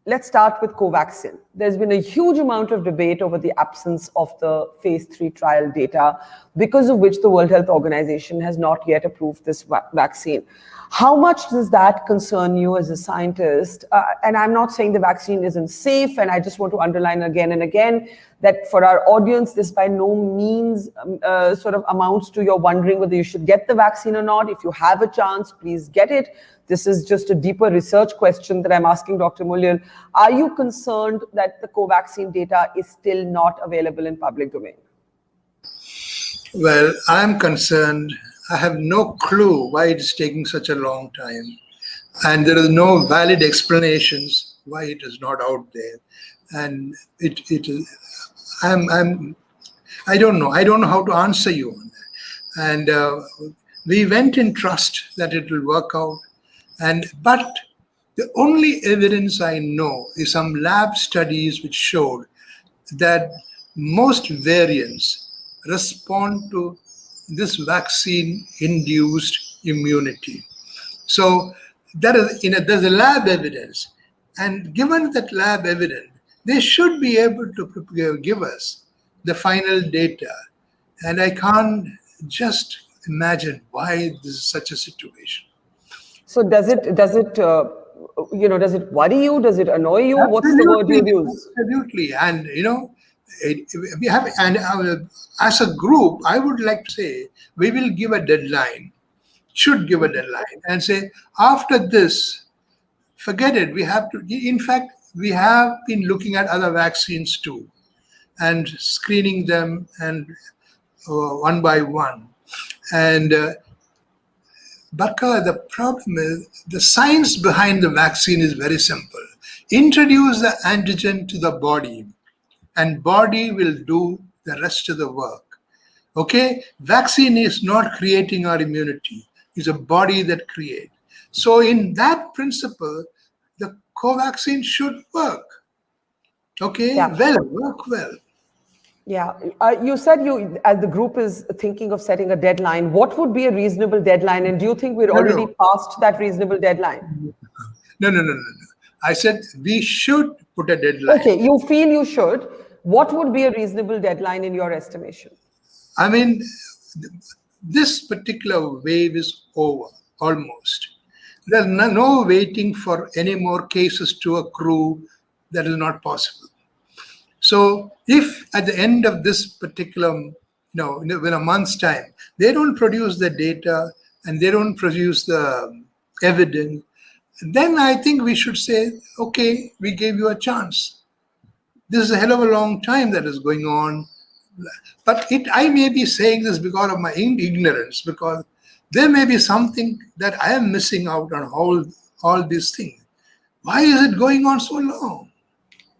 let's start with Covaxin. There's been a huge amount of debate over the absence of the phase 3 trial data, because of which the World Health Organization has not yet approved this vaccine. How much does that concern you as a scientist? And I'm not saying the vaccine isn't safe, and I just want to underline again and again that for our audience, this by no means sort of amounts to your wondering whether you should get the vaccine or not. If you have a chance, please get it. This is just a deeper research question that I'm asking Dr. Muliyil. Are you concerned that the Covaxin data is still not available in public domain? Well, I'm concerned. I have no clue why it is taking such a long time. And there are no valid explanations why it is not out there. And I don't know. I don't know how to answer you on that. And we went in trust that it will work out. But the only evidence I know is some lab studies which showed that most variants respond to this vaccine-induced immunity. So that is, there's a lab evidence, and given that lab evidence, they should be able to give us the final data. And I can't just imagine why this is such a situation. So does it worry you? Does it annoy you? Absolutely. What's the word you use? Absolutely. And we have, and as a group, I would like to say we will give a deadline, should give a deadline, and say after this, forget it. We have to. In fact, we have been looking at other vaccines too, and screening them and one by one, and. Barka, the problem is the science behind the vaccine is very simple. Introduce the antigen to the body, and body will do the rest of the work. Okay? Vaccine is not creating our immunity. It's a body that creates. So in that principle, the Covaxin should work. Okay? Yeah. Work well. Yeah, you said as the group is thinking of setting a deadline. What would be a reasonable deadline? And do you think we're already past that reasonable deadline? No. I said we should put a deadline. Okay, you feel you should. What would be a reasonable deadline in your estimation? I mean, this particular wave is over, almost. There's no waiting for any more cases to accrue. That is not possible. So if at the end of this particular, in a month's time, they don't produce the data and they don't produce the evidence, then I think we should say, okay, we gave you a chance. This is a hell of a long time that is going on. But I may be saying this because of my ignorance, because there may be something that I am missing out on all these things. Why is it going on so long?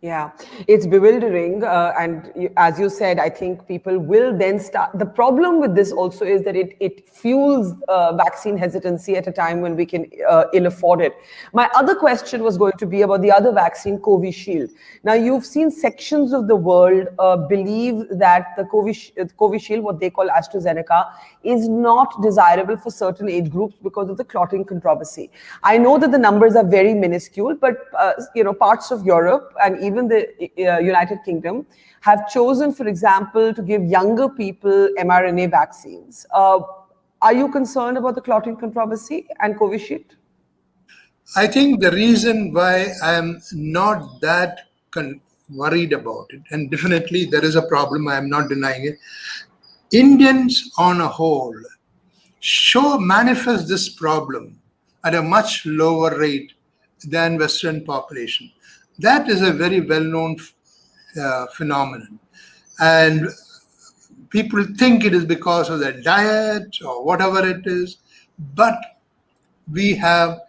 Yeah, it's bewildering. And as you said, I think people will then start. The problem with this also is that it fuels vaccine hesitancy at a time when we can ill afford it. My other question was going to be about the other vaccine, Covishield. Now, you've seen sections of the world believe that the Covishield, what they call AstraZeneca, is not desirable for certain age groups because of the clotting controversy. I know that the numbers are very minuscule, but parts of Europe and even the United Kingdom have chosen, for example, to give younger people mRNA vaccines. Are you concerned about the clotting controversy and Covishield? I think the reason why I am not that worried about it, and definitely there is a problem, I am not denying it. Indians on a whole manifest this problem at a much lower rate than Western population. That is a very well-known phenomenon. And people think it is because of their diet or whatever it is, but we have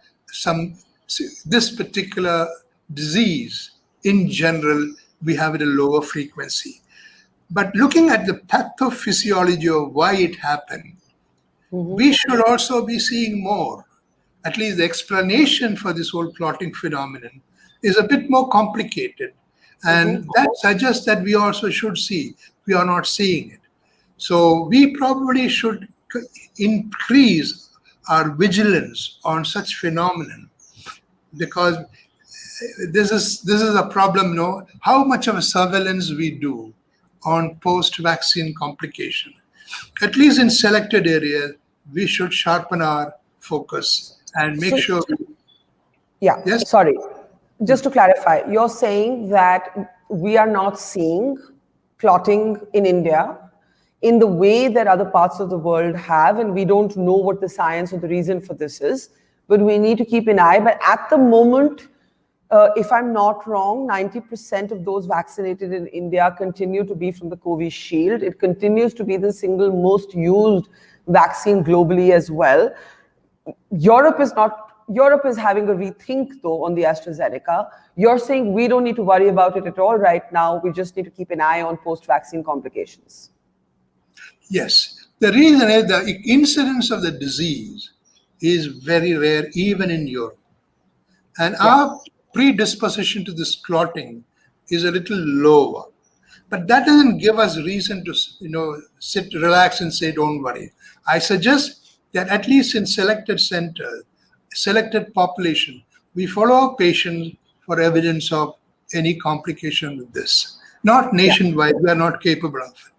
this particular disease in general, we have it at a lower frequency. But looking at the pathophysiology of why it happened, we should also be seeing more. At least the explanation for this whole clotting phenomenon is a bit more complicated. And that suggests that we also should see. We are not seeing it. So we probably should increase our vigilance on such phenomenon, because this is a problem. No, how much of a surveillance we do on post-vaccine complication. At least in selected areas, we should sharpen our focus and make So, sure. yeah, Yes. sorry. Just to clarify, you're saying that we are not seeing clotting in India in the way that other parts of the world have, and we don't know what the science or the reason for this is, but we need to keep an eye. But at the moment, if I'm not wrong, 90% of those vaccinated in India continue to be from the Covishield. It continues to be the single most used vaccine globally as well. Europe is having a rethink though on the AstraZeneca. You're saying we don't need to worry about it at all right now. We just need to keep an eye on post-vaccine complications. Yes. The reason is the incidence of the disease is very rare even in Europe. And our predisposition to this clotting is a little lower. But that doesn't give us reason to, sit, relax and say, don't worry. I suggest that at least in selected centers, selected population, we follow our patients for evidence of any complication with this. Not nationwide, we are not capable of it.